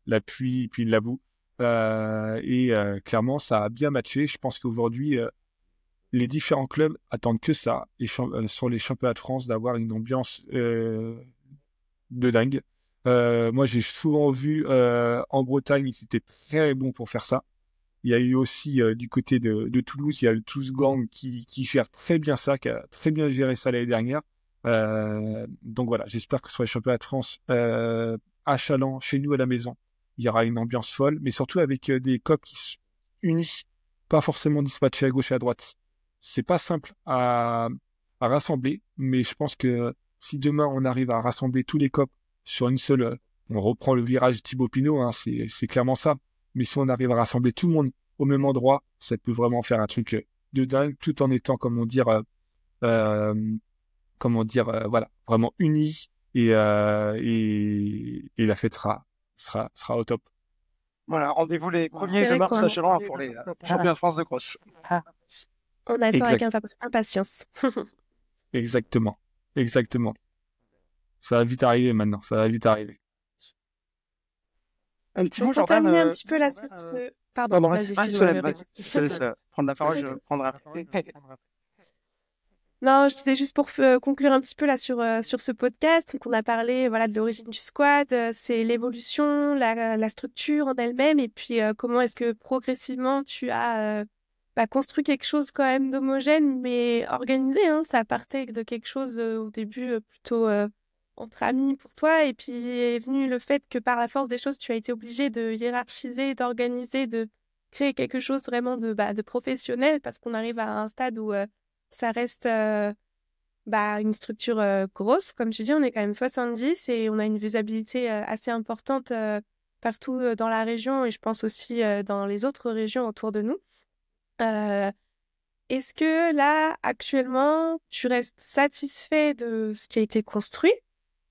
la pluie et puis la boue. Clairement, ça a bien matché. Je pense qu'aujourd'hui, les différents clubs attendent que ça, sur les championnats de France, d'avoir une ambiance de dingue. Moi, j'ai souvent vu en Bretagne, ils étaient très bons pour faire ça. Il y a eu aussi du côté de Toulouse, il y a le Toulouse Gang qui gère très bien ça, qui a très bien géré ça l'année dernière. Donc voilà, j'espère que sur les championnats de France à Châlons, chez nous à la maison, il y aura une ambiance folle, mais surtout avec des COP qui sont unis, pas forcément dispatchés à gauche et à droite. C'est pas simple à rassembler, mais je pense que si demain on arrive à rassembler tous les COP sur une seule, on reprend le virage Thibaut Pinot, hein, c'est clairement ça. Mais si on arrive à rassembler tout le monde au même endroit, ça peut vraiment faire un truc de dingue, tout en étant, voilà, vraiment unis et la fête sera au top. Voilà, rendez-vous les 1er de mars à Chalon pour les championnats de France de cross. On attend avec impatience. Exactement. Ça va vite arriver maintenant, Un petit On mot, peut Jordan. terminer un petit peu la suite. Pardon, vas-y, vas-y, je te laisse prendre la parole, je prendrai. Non, c'était juste pour conclure un petit peu là sur ce podcast. Donc, on a parlé voilà de l'origine du squad, c'est l'évolution, la structure en elle-même, et puis comment est-ce que progressivement tu as construit quelque chose quand même d'homogène mais organisé. Hein. Ça partait de quelque chose au début plutôt entre amis pour toi, et puis est venu le fait que par la force des choses, tu as été obligé de hiérarchiser, d'organiser, de créer quelque chose vraiment de professionnel, parce qu'on arrive à un stade où ça reste une structure grosse. Comme tu dis, on est quand même 70 et on a une visibilité assez importante partout dans la région, et je pense aussi dans les autres régions autour de nous. Est-ce que là, actuellement, tu restes satisfait de ce qui a été construit,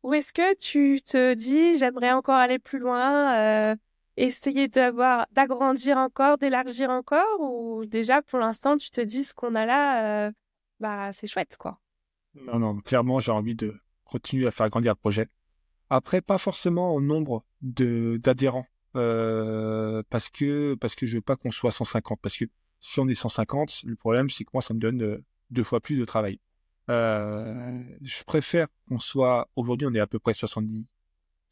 ou est-ce que tu te dis, j'aimerais encore aller plus loin, essayer d'agrandir encore, d'élargir encore, ou déjà, pour l'instant, tu te dis, ce qu'on a là, c'est chouette, quoi. Non, clairement, j'ai envie de continuer à faire grandir le projet. Après, pas forcément en nombre d'adhérents, parce que je veux pas qu'on soit 150, parce que si on est 150, le problème, c'est que moi, ça me donne 2 fois plus de travail. Je préfère qu'on soit, aujourd'hui, on est à peu près 70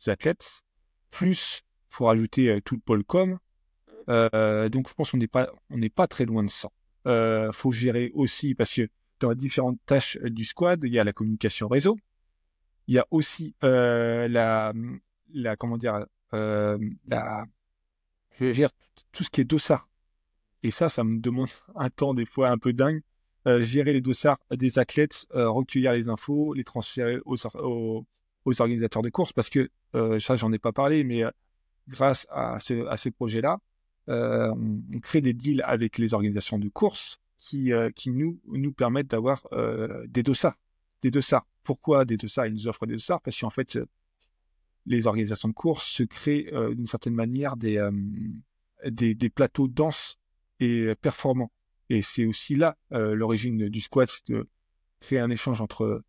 athlètes, plus, faut ajouter tout le pôle com. Donc, je pense qu'on n'est pas très loin de ça. Faut gérer aussi, parce que dans les différentes tâches du squad, il y a la communication réseau. Il y a aussi je gère tout ce qui est dossard. Et ça me demande un temps des fois un peu dingue. Gérer les dossards des athlètes, recueillir les infos, les transférer aux organisateurs de courses, parce que ça, j'en ai pas parlé, mais grâce à ce projet-là, on crée des deals avec les organisations de courses qui nous permettent d'avoir des dossards. Pourquoi des dossards? Ils nous offrent des dossards parce qu'en fait, les organisations de courses se créent d'une certaine manière des plateaux denses et performants. Et c'est aussi là l'origine du squad, c'est de créer un échange entre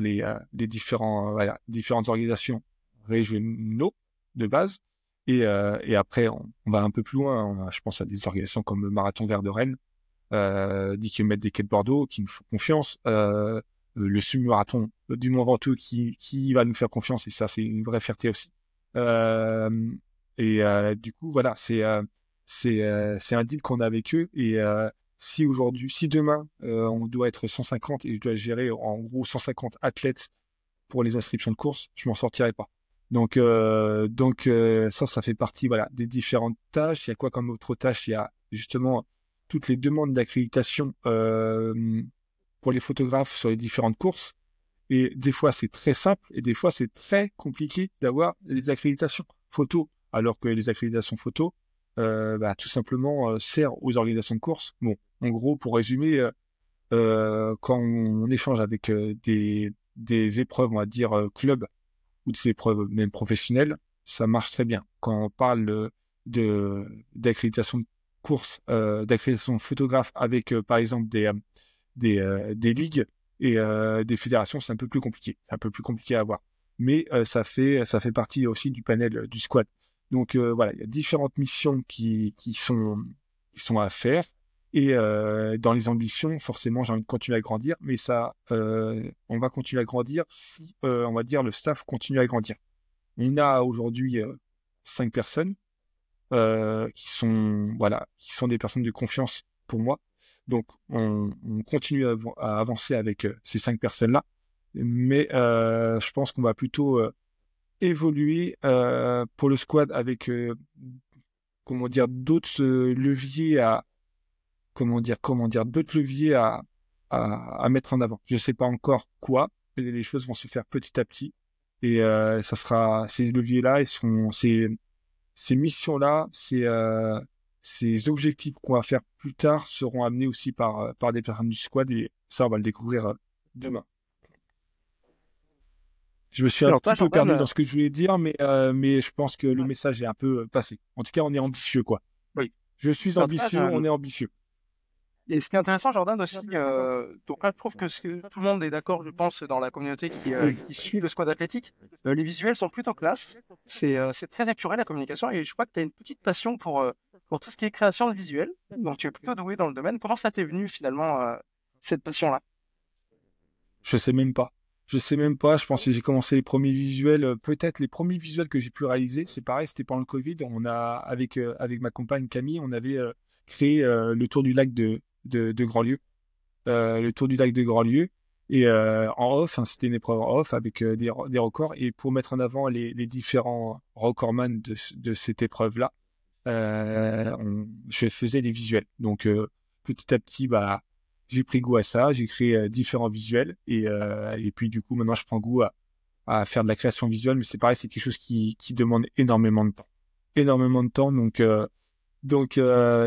les différentes organisations régionaux de base. Et après, on va un peu plus loin. Je pense à des organisations comme le Marathon Vert de Rennes, 10 km des Quais de Bordeaux, qui nous font confiance. Le semi-marathon du Mont Ventoux qui va nous faire confiance, et ça, c'est une vraie fierté aussi. Du coup, voilà, c'est un deal qu'on a avec eux. Et si demain, on doit être 150 et je dois gérer en gros 150 athlètes pour les inscriptions de course, je m'en sortirai pas. Donc ça fait partie, voilà, des différentes tâches. Il y a quoi comme autre tâche? Il y a justement toutes les demandes d'accréditation pour les photographes sur les différentes courses. Et des fois, c'est très simple et des fois, c'est très compliqué d'avoir les accréditations photo, alors que les accréditations photo, tout simplement, servent aux organisations de courses. Bon, en gros, pour résumer, quand on échange avec des épreuves, on va dire, club, ou des épreuves même professionnelles, ça marche très bien. Quand on parle d'accréditation de course, d'accréditation photographe avec, par exemple, des ligues et des fédérations, c'est un peu plus compliqué. C'est un peu plus compliqué à avoir. Mais ça fait partie aussi du panel du squad. Donc voilà, il y a différentes missions qui sont à faire. Et dans les ambitions, forcément, j'ai envie de continuer à grandir. Mais ça, on va continuer à grandir si, on va dire, le staff continue à grandir. On a aujourd'hui 5 personnes qui sont des personnes de confiance pour moi. Donc, on continue à avancer avec ces 5 personnes-là. Mais je pense qu'on va plutôt évoluer pour le squad avec d'autres leviers d'autres leviers à mettre en avant. Je sais pas encore quoi, mais les choses vont se faire petit à petit et ça sera ces leviers-là et ces missions-là, ces objectifs qu'on va faire plus tard seront amenés aussi par des personnes du squad et ça on va le découvrir demain. Je me suis un petit peu perdu dans ce que je voulais dire, mais je pense que le message est un peu passé. En tout cas, on est ambitieux, quoi. Oui. Je suis ambitieux, on est ambitieux. Et ce qui est intéressant, Jordan, aussi, donc là, je trouve que tout le monde est d'accord, je pense, dans la communauté qui suit le squad athlétique. Les visuels sont plutôt classe. C'est très naturel, la communication, et je crois que tu as une petite passion pour tout ce qui est création de visuels. Donc, tu es plutôt doué dans le domaine. Comment ça t'est venu, finalement, cette passion-là? Je sais même pas. Je pense que j'ai commencé les premiers visuels, peut-être les premiers visuels que j'ai pu réaliser. C'est pareil, c'était pendant le Covid. On a, avec ma compagne Camille, on avait créé le tour du lac de Grandlieu. Le tour du lac de Grandlieu. Et en off, c'était une épreuve en off avec des records. Et pour mettre en avant les différents recordman de cette épreuve-là, je faisais des visuels. Donc, petit à petit, j'ai pris goût à ça, j'ai créé différents visuels et puis du coup maintenant je prends goût à faire de la création visuelle, mais c'est pareil, c'est quelque chose qui demande énormément de temps, donc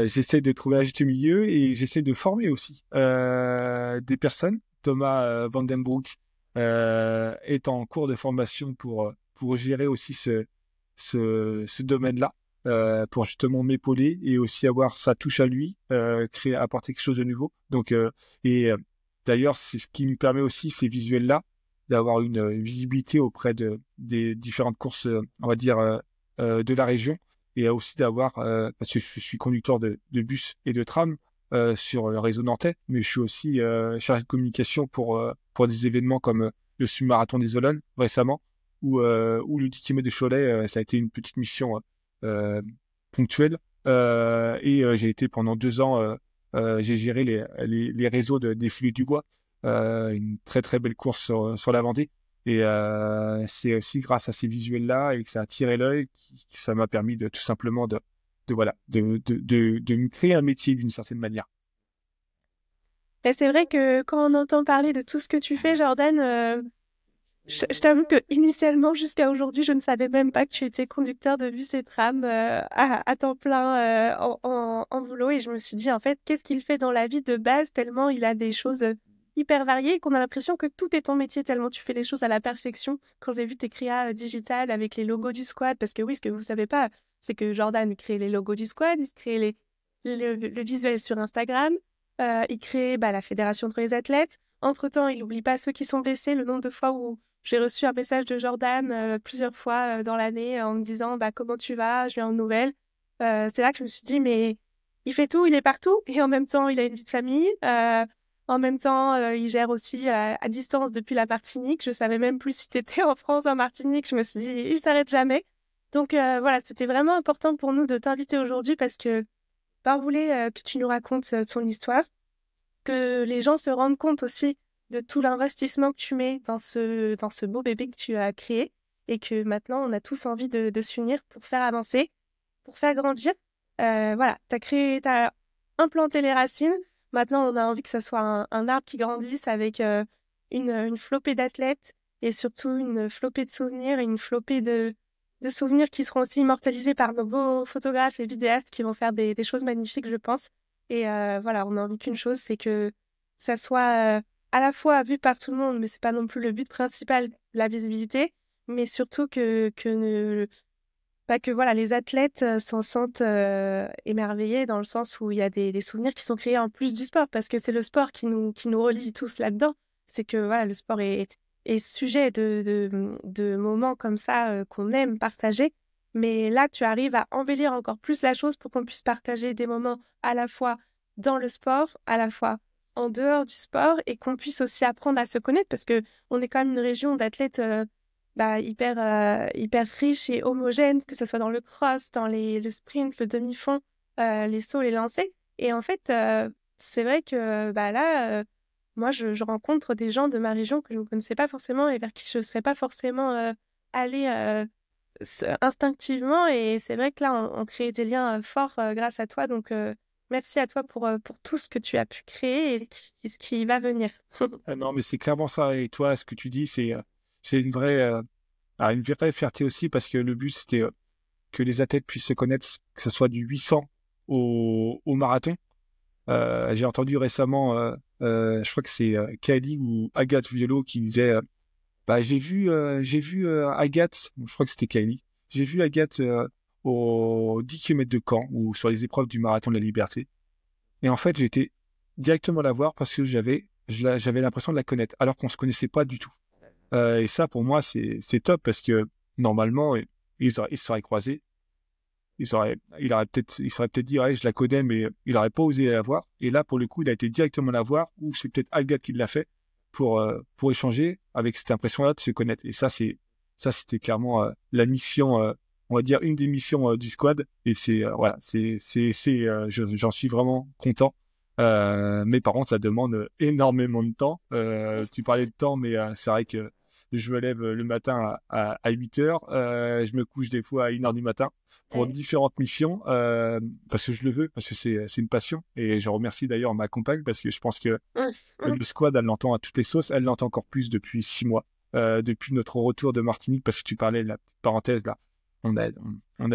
j'essaie de trouver un juste milieu et j'essaie de former aussi des personnes. Thomas Vandenbroek est en cours de formation pour gérer aussi ce domaine-là. Pour justement m'épauler et aussi avoir sa touche à lui, apporter quelque chose de nouveau. Donc, d'ailleurs, c'est ce qui me permet aussi, ces visuels-là, d'avoir une visibilité auprès des différentes courses, on va dire, de la région, et aussi d'avoir, parce que je suis conducteur de bus et de tram sur le réseau nantais, mais je suis aussi chargé de communication pour des événements comme le semi-marathon des Olonnes récemment, ou le 10 km de Cholet, ça a été une petite mission ponctuelle et j'ai été pendant 2 ans j'ai géré les réseaux des Foulées du Bois, une très très belle course sur la Vendée et c'est aussi grâce à ces visuels là et que ça a attiré l'œil ça m'a permis de tout simplement de me créer un métier d'une certaine manière. Et c'est vrai que quand on entend parler de tout ce que tu fais, Jordan, je t'avoue que initialement, jusqu'à aujourd'hui, je ne savais même pas que tu étais conducteur de bus et tram à temps plein en boulot. Et je me suis dit, en fait, qu'est-ce qu'il fait dans la vie de base, tellement il a des choses hyper variées et qu'on a l'impression que tout est ton métier, tellement tu fais les choses à la perfection. Quand j'ai vu tes créas digitales avec les logos du squad, parce que oui, ce que vous savez pas, c'est que Jordan crée les logos du squad, il crée le visuel sur Instagram, il crée la fédération entre les athlètes. Entre-temps, il n'oublie pas ceux qui sont blessés, le nombre de fois où j'ai reçu un message de Jordan plusieurs fois dans l'année en me disant comment tu vas, je viens aux nouvelles. C'est là que je me suis dit, mais il fait tout, il est partout, et en même temps, il a une vie de famille. En même temps, il gère aussi à distance depuis la Martinique. Je savais même plus si tu étais en France ou en Martinique. Je me suis dit, il s'arrête jamais. Donc voilà, c'était vraiment important pour nous de t'inviter aujourd'hui parce que on voulait que tu nous racontes ton histoire, que les gens se rendent compte aussi de tout l'investissement que tu mets dans ce beau bébé que tu as créé et que maintenant on a tous envie de s'unir pour faire avancer, pour faire grandir. Voilà, t'as implanté les racines. Maintenant, on a envie que ça soit un arbre qui grandisse avec une flopée d'athlètes et surtout une flopée de souvenirs et une flopée de souvenirs qui seront aussi immortalisés par nos beaux photographes et vidéastes qui vont faire des choses magnifiques, je pense. Et voilà, on a envie qu'une chose, c'est que ça soit à la fois vu par tout le monde, mais c'est pas non plus le but principal, la visibilité, mais surtout que voilà, les athlètes s'en sentent émerveillés dans le sens où il y a des souvenirs qui sont créés en plus du sport, parce que c'est le sport qui nous relie tous là-dedans. C'est que voilà, le sport est sujet de moments comme ça qu'on aime partager. Mais là, tu arrives à embellir encore plus la chose pour qu'on puisse partager des moments à la fois dans le sport, à la fois en dehors du sport, et qu'on puisse aussi apprendre à se connaître, parce que on est quand même une région d'athlètes hyper riche et homogène, que ce soit dans le cross, dans le sprint, le demi-fond, les sauts, les lancers. Et en fait, c'est vrai que là, moi, je rencontre des gens de ma région que je ne connaissais pas forcément et vers qui je ne serais pas forcément allée instinctivement. Et c'est vrai que là, on crée des liens forts grâce à toi. Donc, merci à toi pour tout ce que tu as pu créer et ce qui va venir. Non, mais c'est clairement ça. Et toi, ce que tu dis, c'est une vraie fierté aussi, parce que le but, c'était que les athlètes puissent se connaître, que ce soit du 800 au marathon. J'ai entendu récemment, je crois que c'est Kylie ou Agathe Violo qui disait j'ai vu Agathe, je crois que c'était Kylie, j'ai vu Agathe aux 10 km de Caen ou sur les épreuves du marathon de la Liberté. Et en fait, j'ai été directement la voir parce que j'avais l'impression de la connaître, alors qu'on se connaissait pas du tout. Et ça, pour moi, c'est top, parce que normalement, ils se seraient croisés. Il serait peut-être dit, ouais, je la connais, mais il n'aurait pas osé la voir. Et là, pour le coup, il a été directement la voir, ou c'est peut-être Agathe qui l'a fait pour échanger avec cette impression-là de se connaître. Et c'était clairement la mission, on va dire une des missions du squad. Et j'en suis vraiment content. Mais par contre, ça demande énormément de temps. Tu parlais de temps, mais c'est vrai que je me lève le matin à 8 heures. Je me couche des fois à 1 heure du matin pour différentes missions, parce que je le veux, parce que c'est une passion. Et je remercie d'ailleurs ma compagne, parce que je pense que le squad, elle l'entend à toutes les sauces. Elle l'entend encore plus depuis 6 mois, depuis notre retour de Martinique, parce que tu parlais de la petite parenthèse là. On a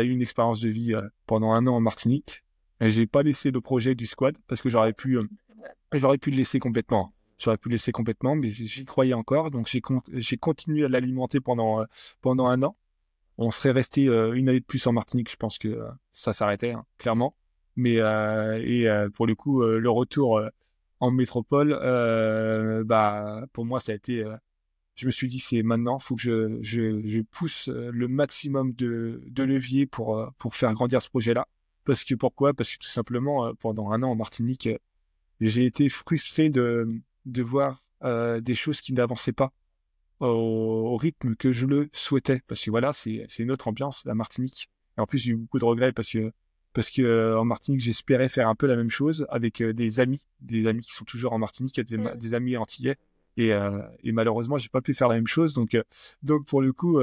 eu une expérience de vie pendant 1 an en Martinique. Et j'ai pas laissé le projet du squad, parce que j'aurais pu le laisser complètement. Mais j'y croyais encore, donc j'ai continué à l'alimenter pendant 1 an. On serait resté une année de plus en Martinique, je pense que ça s'arrêtait, hein, clairement. Mais pour le coup, le retour en métropole, pour moi, ça a été. Je me suis dit, c'est maintenant, faut que je pousse le maximum de levier pour faire grandir ce projet-là. Pourquoi ? Parce que tout simplement, pendant 1 an en Martinique, j'ai été frustré de voir des choses qui n'avançaient pas au rythme que je le souhaitais. Parce que voilà, c'est une autre ambiance, la Martinique. Et en plus, j'ai eu beaucoup de regrets parce que en Martinique, j'espérais faire un peu la même chose avec des amis qui sont toujours en Martinique, des amis antillais. Et malheureusement, j'ai pas pu faire la même chose. Donc pour le coup,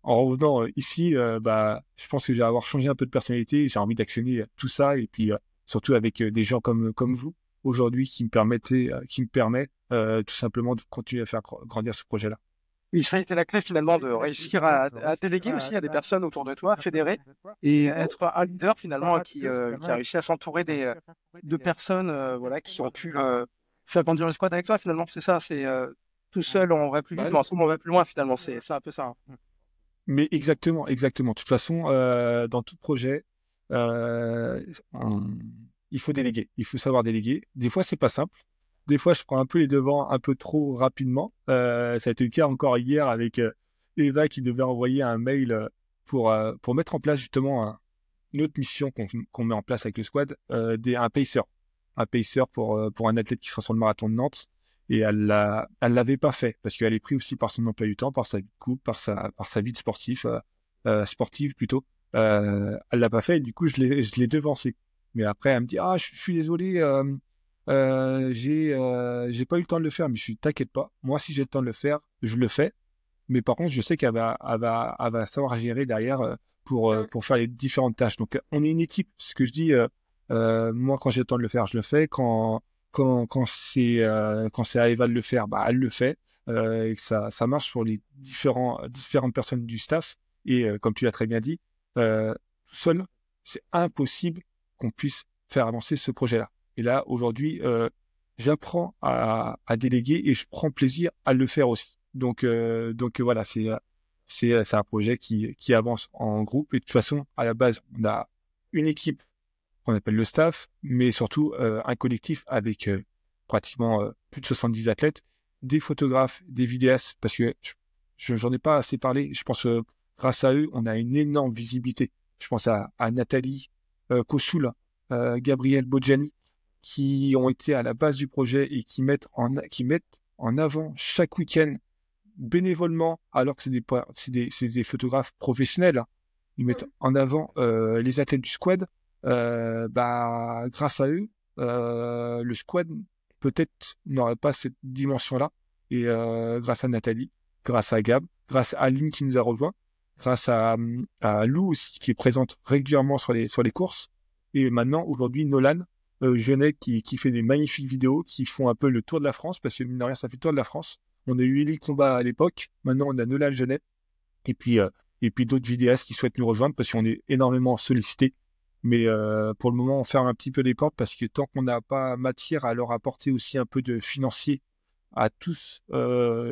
en revenant ici, je pense que j'ai avoir changé un peu de personnalité. J'ai envie d'actionner tout ça, et puis surtout avec des gens comme vous aujourd'hui qui me permet tout simplement de continuer à faire grandir ce projet-là. Oui, ça a été la clé finalement de réussir à déléguer aussi à des personnes autour de toi, fédérer, et être un leader finalement qui a réussi à s'entourer de personnes qui ont pu faire grandir le squad avec toi finalement. C'est ça, c'est tout seul on va plus vite, mais ensemble on va plus loin finalement. C'est un peu ça. Hein. Mais exactement. De toute façon, dans tout projet, il faut déléguer. Il faut savoir déléguer. Des fois, c'est pas simple. Des fois, je prends un peu les devants un peu trop rapidement. Ça a été le cas encore hier avec Eva qui devait envoyer un mail pour mettre en place justement une autre mission qu'on met en place avec le squad, un pacer. Un pacer pour un athlète qui sera sur le marathon de Nantes. Et elle l'avait pas fait parce qu'elle est prise aussi par son emploi du temps, par sa vie de couple, par sa vie de sportive plutôt. Elle l'a pas fait, et du coup je l'ai devancé. Mais après elle me dit je suis désolé, j'ai pas eu le temps de le faire. Mais t'inquiète pas, moi si j'ai le temps de le faire, je le fais. Mais par contre je sais qu'elle va savoir gérer derrière pour faire les différentes tâches. Donc on est une équipe. Ce que je dis, moi quand j'ai le temps de le faire, je le fais. Quand c'est à Eva de le faire, elle le fait, et que ça marche pour les différentes personnes du staff. Et comme tu l'as très bien dit, seul, c'est impossible qu'on puisse faire avancer ce projet-là. Et là, aujourd'hui, j'apprends à déléguer et je prends plaisir à le faire aussi. Donc voilà, c'est un projet qui avance en groupe. Et de toute façon, à la base, on a une équipe qu'on appelle le staff, mais surtout un collectif avec pratiquement plus de 70 athlètes, des photographes, des vidéastes, parce que j'en ai pas assez parlé. Je pense grâce à eux, on a une énorme visibilité. Je pense à Nathalie Kossoul, Gabriel Bodjani, qui ont été à la base du projet et qui mettent en avant chaque week-end bénévolement, alors que c'est des photographes professionnels, hein. Ils mettent en avant les athlètes du squad. Grâce à eux, le squad peut-être n'aurait pas cette dimension-là. Et grâce à Nathalie, grâce à Gab, grâce à Aline qui nous a rejoint, grâce à Lou aussi, qui est présente régulièrement sur les courses. Et maintenant, aujourd'hui, Nolan Genet qui fait des magnifiques vidéos qui font un peu le tour de la France, parce que mine de rien, ça fait le tour de la France. On a eu Ellie Combat à l'époque, maintenant on a Nolan Genet, et puis d'autres vidéastes qui souhaitent nous rejoindre parce qu'on est énormément sollicités. Mais pour le moment, on ferme un petit peu les portes parce que tant qu'on n'a pas matière à leur apporter aussi un peu de financier à tous,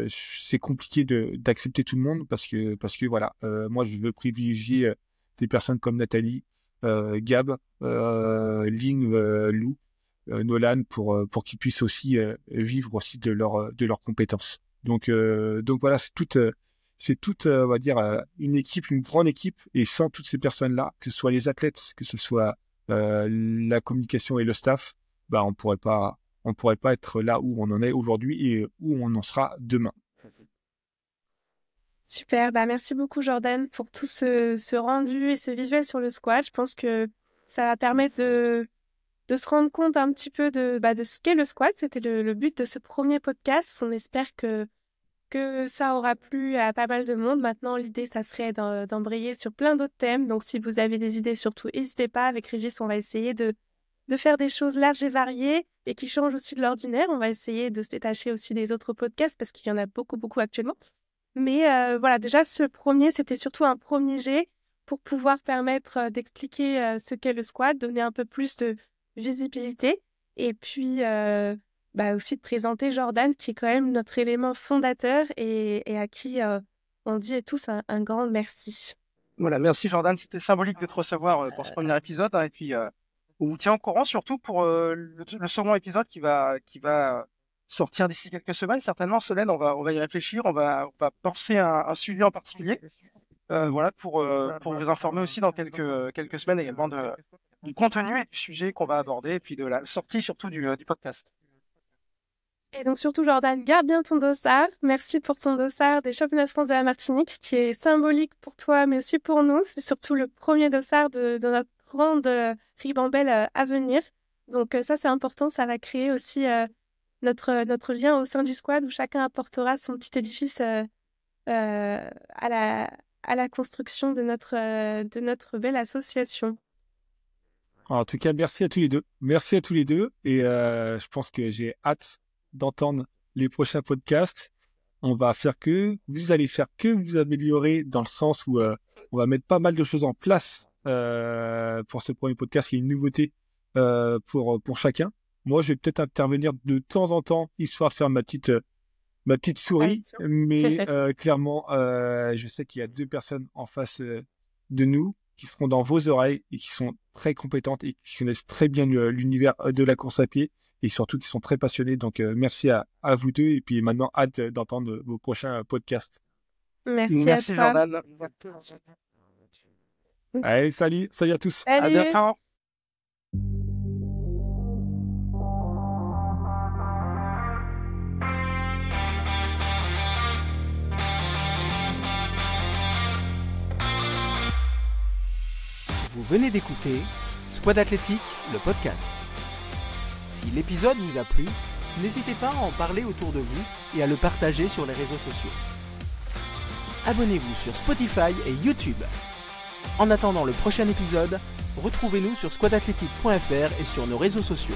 c'est compliqué d'accepter tout le monde parce que voilà, moi je veux privilégier des personnes comme Nathalie, Gab, Lynn, Lou, Nolan pour qu'ils puissent aussi vivre aussi de leurs compétences. Donc voilà, c'est toute, on va dire, une équipe, une grande équipe, et sans toutes ces personnes-là, que ce soit les athlètes, que ce soit la communication et le staff, on pourrait pas être là où on en est aujourd'hui et où on en sera demain. Super, merci beaucoup Jordan pour tout ce rendu et ce visuel sur le squad. Je pense que ça va permettre de se rendre compte un petit peu de ce qu'est le squad. C'était le but de ce premier podcast. On espère que ça aura plu à pas mal de monde. Maintenant, l'idée, ça serait d'embrayer sur plein d'autres thèmes. Donc, si vous avez des idées, surtout, n'hésitez pas. Avec Régis, on va essayer de faire des choses larges et variées et qui changent aussi de l'ordinaire. On va essayer de se détacher aussi des autres podcasts parce qu'il y en a beaucoup, beaucoup actuellement. Mais voilà, déjà, ce premier, c'était surtout un premier jet pour pouvoir permettre d'expliquer ce qu'est le squad, donner un peu plus de visibilité et puis aussi de présenter Jordan, qui est quand même notre élément fondateur et à qui on dit tous un grand merci. Voilà, merci Jordan, c'était symbolique de te recevoir pour ce premier épisode, hein, et puis on vous tient au courant surtout pour le second épisode qui va sortir d'ici quelques semaines. Certainement, Solène, on va y réfléchir, on va penser à un sujet en particulier, voilà, pour vous informer aussi dans quelques semaines également du contenu et du sujet qu'on va aborder, et puis de la sortie surtout du podcast. Et donc surtout, Jordan, garde bien ton dossard. Merci pour ton dossard des Championnats de France de la Martinique, qui est symbolique pour toi, mais aussi pour nous. C'est surtout le premier dossard de notre grande ribambelle à venir. Donc ça, c'est important. Ça va créer aussi notre lien au sein du squad, où chacun apportera son petit édifice à la construction de notre belle association. En tout cas, merci à tous les deux. Merci à tous les deux. Et je pense que j'ai hâte d'entendre les prochains podcasts. Vous allez faire que vous améliorer, dans le sens où on va mettre pas mal de choses en place pour ce premier podcast, qui est une nouveauté pour chacun. Moi, je vais peut-être intervenir de temps en temps, histoire de faire ma petite souris, mais clairement, je sais qu'il y a 2 personnes en face de nous qui seront dans vos oreilles et qui sont très compétentes et qui connaissent très bien l'univers de la course à pied, et surtout qui sont très passionnés. Donc merci à vous deux, et puis maintenant hâte d'entendre vos prochains podcasts. Merci à toi. Jordan. Allez, salut à tous. Salut. À bientôt. Vous venez d'écouter Squad Athlétique, le podcast. Si l'épisode vous a plu, n'hésitez pas à en parler autour de vous et à le partager sur les réseaux sociaux. Abonnez-vous sur Spotify et YouTube. En attendant le prochain épisode, retrouvez-nous sur squadathletic.fr et sur nos réseaux sociaux.